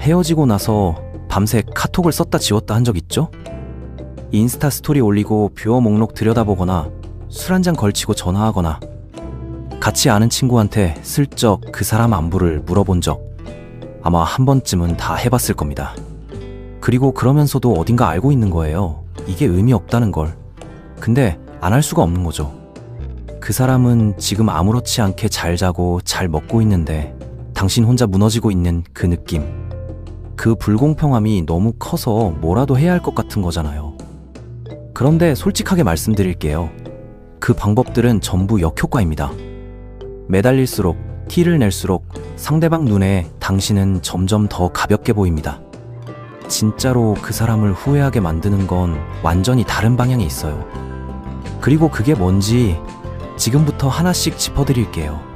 헤어지고 나서 밤새 카톡을 썼다 지웠다 한 적 있죠? 인스타 스토리 올리고 뷰어 목록 들여다보거나 술 한잔 걸치고 전화하거나 같이 아는 친구한테 슬쩍 그 사람 안부를 물어본 적 아마 한 번쯤은 다 해봤을 겁니다. 그리고 그러면서도 어딘가 알고 있는 거예요. 이게 의미 없다는 걸. 근데 안 할 수가 없는 거죠. 그 사람은 지금 아무렇지 않게 잘 자고 잘 먹고 있는데 당신 혼자 무너지고 있는 그 느낌. 그 불공평함이 너무 커서 뭐라도 해야 할 것 같은 거잖아요. 그런데 솔직하게 말씀드릴게요. 그 방법들은 전부 역효과입니다. 매달릴수록, 티를 낼수록 상대방 눈에 당신은 점점 더 가볍게 보입니다. 진짜로 그 사람을 후회하게 만드는 건 완전히 다른 방향에 있어요. 그리고 그게 뭔지 지금부터 하나씩 짚어드릴게요.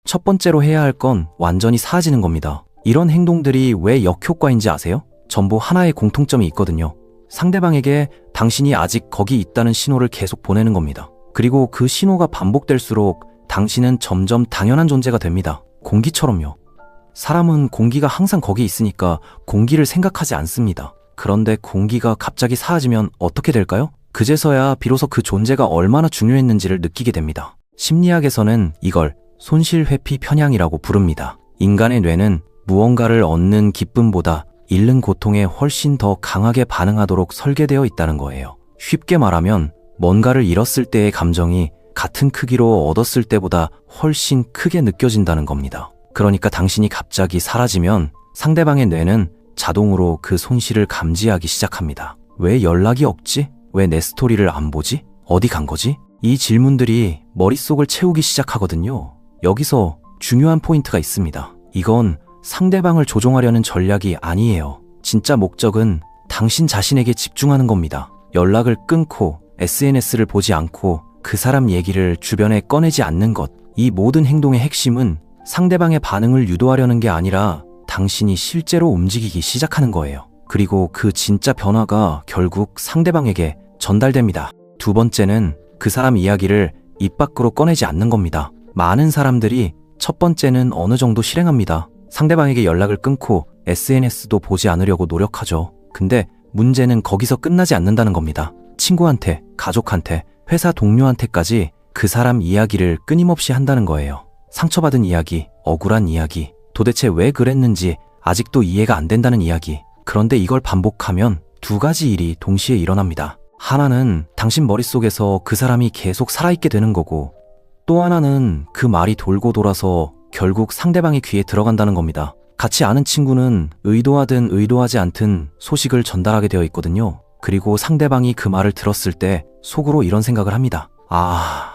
첫 번째로 해야 할 건 완전히 사라지는 겁니다. 이런 행동들이 왜 역효과인지 아세요? 전부 하나의 공통점이 있거든요. 상대방에게 당신이 아직 거기 있다는 신호를 계속 보내는 겁니다. 그리고 그 신호가 반복될수록 당신은 점점 당연한 존재가 됩니다. 공기처럼요. 사람은 공기가 항상 거기 있으니까 공기를 생각하지 않습니다. 그런데 공기가 갑자기 사라지면 어떻게 될까요? 그제서야 비로소 그 존재가 얼마나 중요했는지를 느끼게 됩니다. 심리학에서는 이걸 손실회피 편향이라고 부릅니다. 인간의 뇌는 무언가를 얻는 기쁨보다 잃는 고통에 훨씬 더 강하게 반응하도록 설계되어 있다는 거예요. 쉽게 말하면 뭔가를 잃었을 때의 감정이 같은 크기로 얻었을 때보다 훨씬 크게 느껴진다는 겁니다. 그러니까 당신이 갑자기 사라지면 상대방의 뇌는 자동으로 그 손실을 감지하기 시작합니다. 왜 연락이 없지? 왜 내 스토리를 안 보지? 어디 간 거지? 이 질문들이 머릿속을 채우기 시작하거든요. 여기서 중요한 포인트가 있습니다. 이건 상대방을 조종하려는 전략이 아니에요. 진짜 목적은 당신 자신에게 집중하는 겁니다. 연락을 끊고 SNS를 보지 않고 그 사람 얘기를 주변에 꺼내지 않는 것. 이 모든 행동의 핵심은 상대방의 반응을 유도하려는 게 아니라 당신이 실제로 움직이기 시작하는 거예요. 그리고 그 진짜 변화가 결국 상대방에게 전달됩니다. 두 번째는 그 사람 이야기를 입 밖으로 꺼내지 않는 겁니다. 많은 사람들이 첫 번째는 어느 정도 실행합니다. 상대방에게 연락을 끊고 SNS도 보지 않으려고 노력하죠. 근데 문제는 거기서 끝나지 않는다는 겁니다. 친구한테, 가족한테, 회사 동료한테까지 그 사람 이야기를 끊임없이 한다는 거예요. 상처받은 이야기, 억울한 이야기, 도대체 왜 그랬는지 아직도 이해가 안 된다는 이야기. 그런데 이걸 반복하면 두 가지 일이 동시에 일어납니다. 하나는 당신 머릿속에서 그 사람이 계속 살아있게 되는 거고, 또 하나는 그 말이 돌고 돌아서 결국 상대방의 귀에 들어간다는 겁니다. 같이 아는 친구는 의도하든 의도하지 않든 소식을 전달하게 되어 있거든요. 그리고 상대방이 그 말을 들었을 때 속으로 이런 생각을 합니다.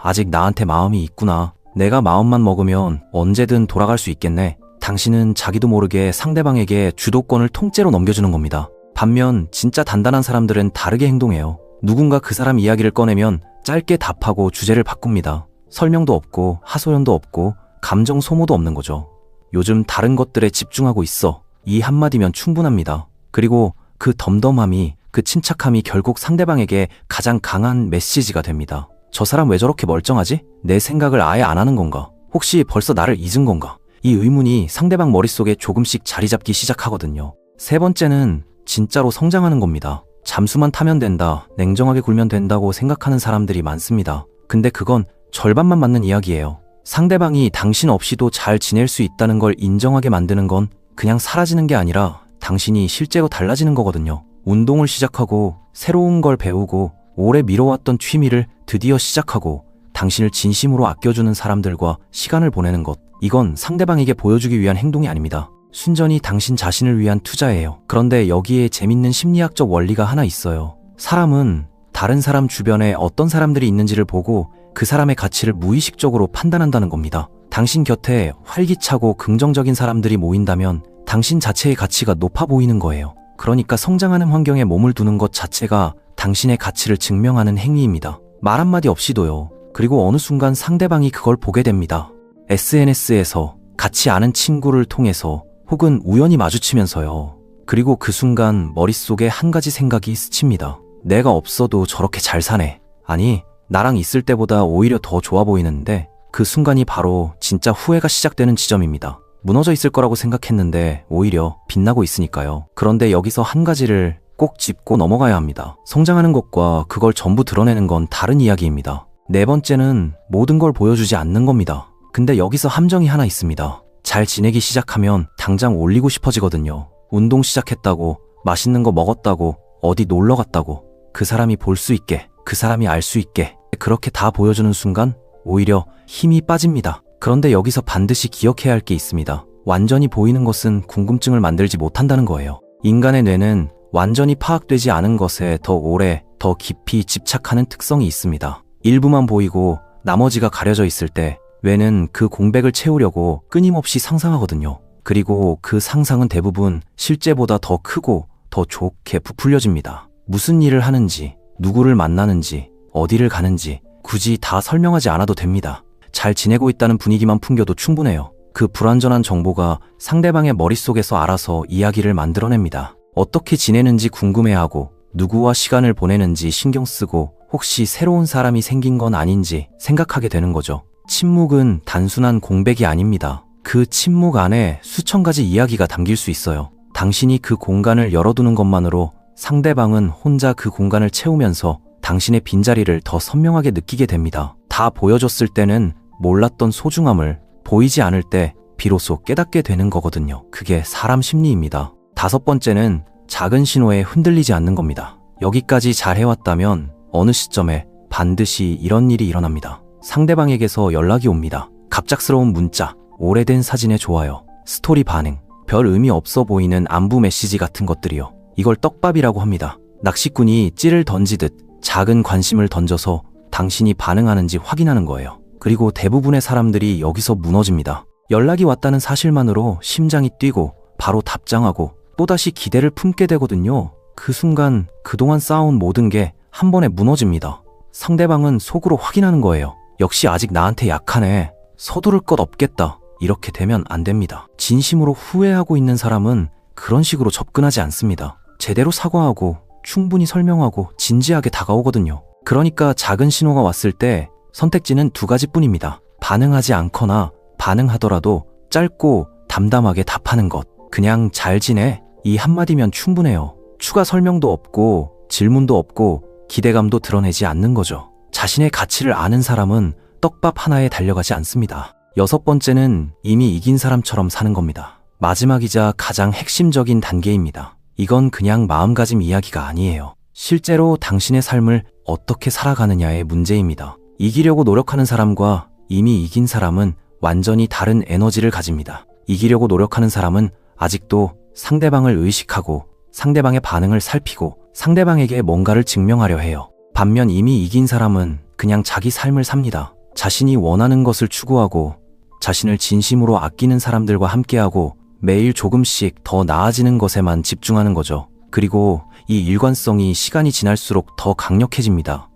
아직 나한테 마음이 있구나. 내가 마음만 먹으면 언제든 돌아갈 수 있겠네. 당신은 자기도 모르게 상대방에게 주도권을 통째로 넘겨주는 겁니다. 반면 진짜 단단한 사람들은 다르게 행동해요. 누군가 그 사람 이야기를 꺼내면 짧게 답하고 주제를 바꿉니다. 설명도 없고 하소연도 없고 감정 소모도 없는 거죠. 요즘 다른 것들에 집중하고 있어. 이 한마디면 충분합니다. 그리고 그 덤덤함이, 그 침착함이 결국 상대방에게 가장 강한 메시지가 됩니다. 저 사람 왜 저렇게 멀쩡하지? 내 생각을 아예 안 하는 건가? 혹시 벌써 나를 잊은 건가? 이 의문이 상대방 머릿속에 조금씩 자리 잡기 시작하거든요. 세 번째는 진짜로 성장하는 겁니다. 잠수만 타면 된다, 냉정하게 굴면 된다고 생각하는 사람들이 많습니다. 근데 그건 절반만 맞는 이야기예요. 상대방이 당신 없이도 잘 지낼 수 있다는 걸 인정하게 만드는 건 그냥 사라지는 게 아니라 당신이 실제로 달라지는 거거든요. 운동을 시작하고 새로운 걸 배우고 오래 미뤄왔던 취미를 드디어 시작하고 당신을 진심으로 아껴주는 사람들과 시간을 보내는 것. 이건 상대방에게 보여주기 위한 행동이 아닙니다. 순전히 당신 자신을 위한 투자예요. 그런데 여기에 재밌는 심리학적 원리가 하나 있어요. 사람은 다른 사람 주변에 어떤 사람들이 있는지를 보고 그 사람의 가치를 무의식적으로 판단한다는 겁니다. 당신 곁에 활기차고 긍정적인 사람들이 모인다면 당신 자체의 가치가 높아 보이는 거예요. 그러니까 성장하는 환경에 몸을 두는 것 자체가 당신의 가치를 증명하는 행위입니다. 말 한마디 없이도요. 그리고 어느 순간 상대방이 그걸 보게 됩니다. SNS에서, 같이 아는 친구를 통해서, 혹은 우연히 마주치면서요. 그리고 그 순간 머릿속에 한 가지 생각이 스칩니다. 내가 없어도 저렇게 잘 사네. 아니, 나랑 있을 때보다 오히려 더 좋아 보이는데, 그 순간이 바로 진짜 후회가 시작되는 지점입니다. 무너져 있을 거라고 생각했는데 오히려 빛나고 있으니까요. 그런데 여기서 한 가지를 꼭 짚고 넘어가야 합니다. 성장하는 것과 그걸 전부 드러내는 건 다른 이야기입니다. 네 번째는 모든 걸 보여주지 않는 겁니다. 근데 여기서 함정이 하나 있습니다. 잘 지내기 시작하면 당장 올리고 싶어지거든요. 운동 시작했다고, 맛있는 거 먹었다고, 어디 놀러 갔다고, 그 사람이 볼 수 있게, 그 사람이 알 수 있게 그렇게 다 보여주는 순간 오히려 힘이 빠집니다. 그런데 여기서 반드시 기억해야 할 게 있습니다. 완전히 보이는 것은 궁금증을 만들지 못한다는 거예요. 인간의 뇌는 완전히 파악되지 않은 것에 더 오래, 더 깊이 집착하는 특성이 있습니다. 일부만 보이고 나머지가 가려져 있을 때 뇌는 그 공백을 채우려고 끊임없이 상상하거든요. 그리고 그 상상은 대부분 실제보다 더 크고 더 좋게 부풀려집니다. 무슨 일을 하는지, 누구를 만나는지, 어디를 가는지 굳이 다 설명하지 않아도 됩니다. 잘 지내고 있다는 분위기만 풍겨도 충분해요. 그 불완전한 정보가 상대방의 머릿속에서 알아서 이야기를 만들어냅니다. 어떻게 지내는지 궁금해하고 누구와 시간을 보내는지 신경 쓰고 혹시 새로운 사람이 생긴 건 아닌지 생각하게 되는 거죠. 침묵은 단순한 공백이 아닙니다. 그 침묵 안에 수천 가지 이야기가 담길 수 있어요. 당신이 그 공간을 열어두는 것만으로 상대방은 혼자 그 공간을 채우면서 당신의 빈자리를 더 선명하게 느끼게 됩니다. 다 보여줬을 때는 몰랐던 소중함을 보이지 않을 때 비로소 깨닫게 되는 거거든요. 그게 사람 심리입니다. 다섯 번째는 작은 신호에 흔들리지 않는 겁니다. 여기까지 잘 해왔다면 어느 시점에 반드시 이런 일이 일어납니다. 상대방에게서 연락이 옵니다. 갑작스러운 문자, 오래된 사진의 좋아요, 스토리 반응, 별 의미 없어 보이는 안부 메시지 같은 것들이요. 이걸 떡밥이라고 합니다. 낚시꾼이 찌를 던지듯 작은 관심을 던져서 당신이 반응하는지 확인하는 거예요. 그리고 대부분의 사람들이 여기서 무너집니다. 연락이 왔다는 사실만으로 심장이 뛰고 바로 답장하고 또다시 기대를 품게 되거든요. 그 순간 그동안 쌓아온 모든 게 한 번에 무너집니다. 상대방은 속으로 확인하는 거예요. 역시 아직 나한테 약하네. 서두를 것 없겠다. 이렇게 되면 안 됩니다. 진심으로 후회하고 있는 사람은 그런 식으로 접근하지 않습니다. 제대로 사과하고 충분히 설명하고 진지하게 다가오거든요. 그러니까 작은 신호가 왔을 때 선택지는 두 가지뿐입니다. 반응하지 않거나 반응하더라도 짧고 담담하게 답하는 것. 그냥 잘 지내? 이 한마디면 충분해요. 추가 설명도 없고 질문도 없고 기대감도 드러내지 않는 거죠. 자신의 가치를 아는 사람은 떡밥 하나에 달려가지 않습니다. 여섯 번째는 이미 이긴 사람처럼 사는 겁니다. 마지막이자 가장 핵심적인 단계입니다. 이건 그냥 마음가짐 이야기가 아니에요. 실제로 당신의 삶을 어떻게 살아가느냐의 문제입니다. 이기려고 노력하는 사람과 이미 이긴 사람은 완전히 다른 에너지를 가집니다. 이기려고 노력하는 사람은 아직도 상대방을 의식하고 상대방의 반응을 살피고 상대방에게 뭔가를 증명하려 해요. 반면 이미 이긴 사람은 그냥 자기 삶을 삽니다. 자신이 원하는 것을 추구하고 자신을 진심으로 아끼는 사람들과 함께하고 매일 조금씩 더 나아지는 것에만 집중하는 거죠. 그리고 이 일관성이 시간이 지날수록 더 강력해집니다.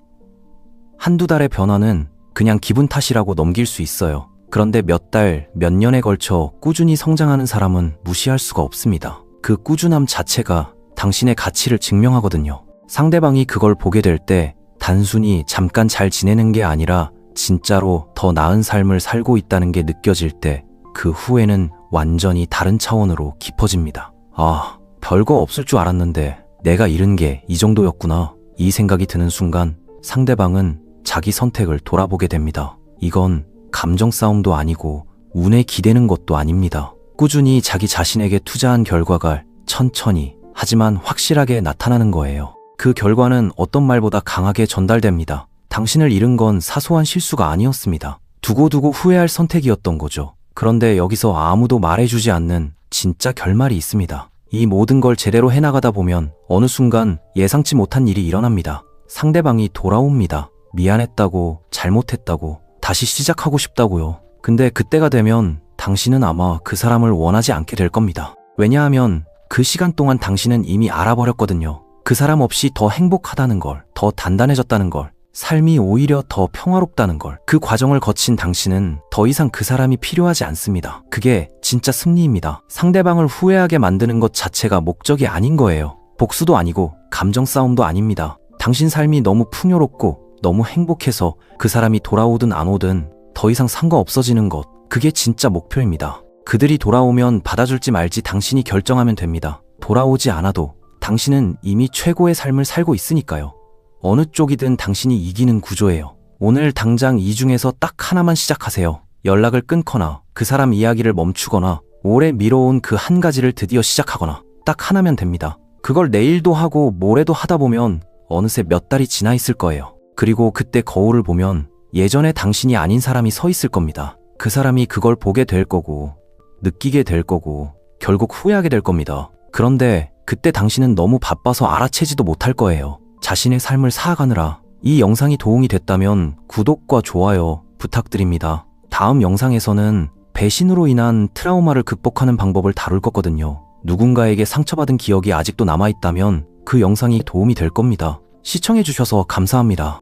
한두 달의 변화는 그냥 기분 탓이라고 넘길 수 있어요. 그런데 몇 달, 몇 년에 걸쳐 꾸준히 성장하는 사람은 무시할 수가 없습니다. 그 꾸준함 자체가 당신의 가치를 증명하거든요. 상대방이 그걸 보게 될 때 단순히 잠깐 잘 지내는 게 아니라 진짜로 더 나은 삶을 살고 있다는 게 느껴질 때 그 후회는 완전히 다른 차원으로 깊어집니다. 아, 별거 없을 줄 알았는데 내가 잃은 게 이 정도였구나. 이 생각이 드는 순간 상대방은 자기 선택을 돌아보게 됩니다. 이건 감정 싸움도 아니고 운에 기대는 것도 아닙니다. 꾸준히 자기 자신에게 투자한 결과가 천천히 하지만 확실하게 나타나는 거예요. 그 결과는 어떤 말보다 강하게 전달됩니다. 당신을 잃은 건 사소한 실수가 아니었습니다. 두고두고 후회할 선택이었던 거죠. 그런데 여기서 아무도 말해주지 않는 진짜 결말이 있습니다. 이 모든 걸 제대로 해나가다 보면 어느 순간 예상치 못한 일이 일어납니다. 상대방이 돌아옵니다. 미안했다고, 잘못했다고, 다시 시작하고 싶다고요. 근데 그때가 되면 당신은 아마 그 사람을 원하지 않게 될 겁니다. 왜냐하면 그 시간 동안 당신은 이미 알아버렸거든요. 그 사람 없이 더 행복하다는 걸, 더 단단해졌다는 걸, 삶이 오히려 더 평화롭다는 걸. 그 과정을 거친 당신은 더 이상 그 사람이 필요하지 않습니다. 그게 진짜 승리입니다. 상대방을 후회하게 만드는 것 자체가 목적이 아닌 거예요. 복수도 아니고 감정 싸움도 아닙니다. 당신 삶이 너무 풍요롭고 너무 행복해서 그 사람이 돌아오든 안 오든 더 이상 상관없어지는 것. 그게 진짜 목표입니다. 그들이 돌아오면 받아줄지 말지 당신이 결정하면 됩니다. 돌아오지 않아도 당신은 이미 최고의 삶을 살고 있으니까요. 어느 쪽이든 당신이 이기는 구조예요. 오늘 당장 이 중에서 딱 하나만 시작하세요. 연락을 끊거나 그 사람 이야기를 멈추거나 오래 미뤄온 그 한 가지를 드디어 시작하거나 딱 하나면 됩니다. 그걸 내일도 하고 모레도 하다 보면 어느새 몇 달이 지나 있을 거예요. 그리고 그때 거울을 보면 예전에 당신이 아닌 사람이 서 있을 겁니다. 그 사람이 그걸 보게 될 거고 느끼게 될 거고 결국 후회하게 될 겁니다. 그런데 그때 당신은 너무 바빠서 알아채지도 못할 거예요. 자신의 삶을 살아가느라. 이 영상이 도움이 됐다면 구독과 좋아요 부탁드립니다. 다음 영상에서는 배신으로 인한 트라우마를 극복하는 방법을 다룰 거거든요. 누군가에게 상처받은 기억이 아직도 남아있다면 그 영상이 도움이 될 겁니다. 시청해주셔서 감사합니다.